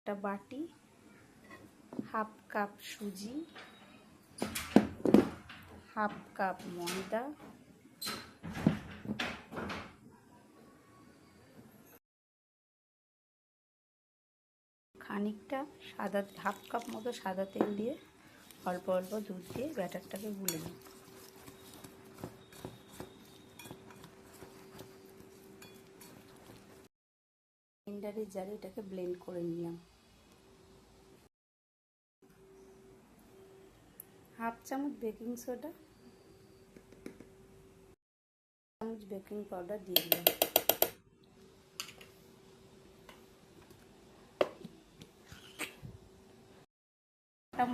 একটা বাটি, half cup সুজি, হাফ কাপ ময়দা, খানিকটা সাদা, হাফ কাপ মতো সাদা তেল দিয়ে অল্প অল্প দুধ দিয়ে ব্যাটারটাকে গুলে নিই। ব্লেন্ডারের জারে এটাকে ব্লেন্ড করে নিলাম। হাফ চামচ বেকিং সোডা, চামচ বেকিং পাউডার দিয়ে দিলাম।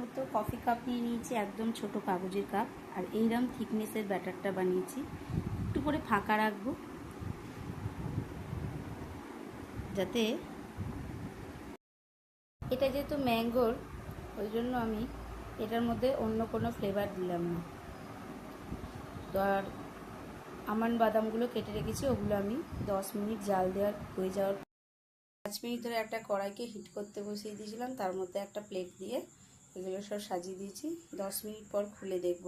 মতো কফি কাপ নিয়ে নিয়েছি, একদম ছোট কাগজের কাপ, আর এইরকম থিকনেসের ব্যাটারটা বানিয়েছি। একটু করে ফাঁকা রাখবো যাতে, এটা যেহেতু ম্যাঙ্গোর ওই জন্য আমি এটার মধ্যে অন্য কোনো ফ্লেভার দিলাম না। আর আমন্ড বাদামগুলো কেটে রেখেছি, ওগুলো আমি 10 মিনিট জাল দেওয়ার হয়ে যাওয়ার 5 মিনিট ধরে একটা কড়াইকে হিট করতে বসিয়ে দিয়েছিলাম, তার মধ্যে একটা প্লেট দিয়ে এগুলো সব সাজিয়ে দিয়েছি। 10 মিনিট পর খুলে দেখব,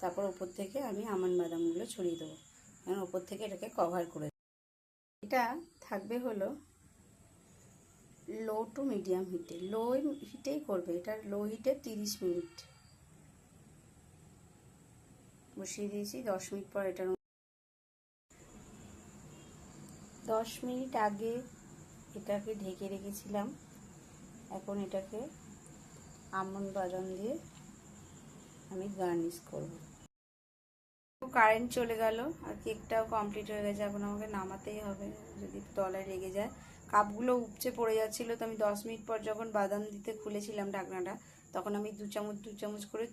তারপর ওপর থেকে আমি আমন্ড বাদামগুলো ছড়িয়ে দেবো, কারণ ওপর থেকে এটাকে কভার করে। এটা থাকবে হলো লো টু মিডিয়াম হিটে, লো হিটেই করবে এটা, লো হিটে 30 মিনিট বসিয়ে দিয়েছি। 10 মিনিট পর এটার 10 মিনিট আগে এটাকে ঢেকে রেখেছিলাম, এখন এটাকে আমন্ড বাদাম দিয়ে আমি গার্নিশ করব। কারেন্ট চলে গেল আর কেকটাও কমপ্লিট হয়ে গেছে, এখন আমাকে নামাতেই হবে, যদি তলায় লেগে যায়। কাপগুলো উপচে পড়ে যাচ্ছিলো, তো আমি 10 মিনিট পর যখন বাদাম দিতে খুলেছিলাম ঢাকনাটা, তখন আমি 2 চামচ করে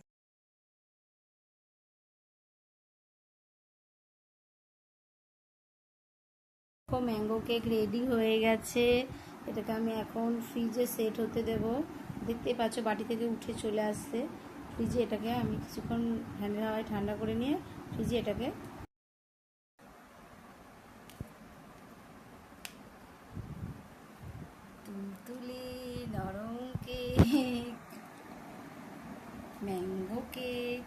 ম্যাঙ্গো কেক রেডি হয়ে গেছে। এটাকে আমি এখন ফ্রিজে সেট হতে দেব। দেখতেই পাচ্ছ বাটি থেকে উঠে চলে আসছে ফ্রিজে। এটাকে আমি কিছুক্ষণ ফ্যানের হাওয়ায় ঠান্ডা করে নিয়ে ফ্রিজে এটাকে তুলতুলে নরম কেক, ম্যাঙ্গো কেক।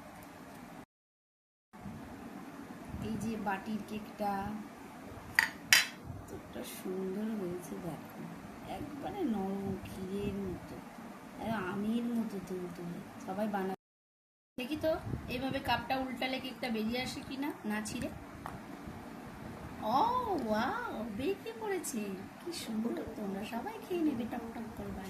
এই যে বাটির কেকটা কতটা সুন্দর হয়েছে দেখো, একবারে নরম ক্ষীরের মতো, আমের মতো তুলতুলে। সবাই বানাবে। দেখি তো এইভাবে কাপটা উল্টালে কেকটা বেরিয়ে আসে কিনা, না ছিঁড়ে। ও ওয়াও, বেরিয়ে পড়েছে, কি সুন্দর। তোমরা সবাই খেয়ে নেবে টক টক করে।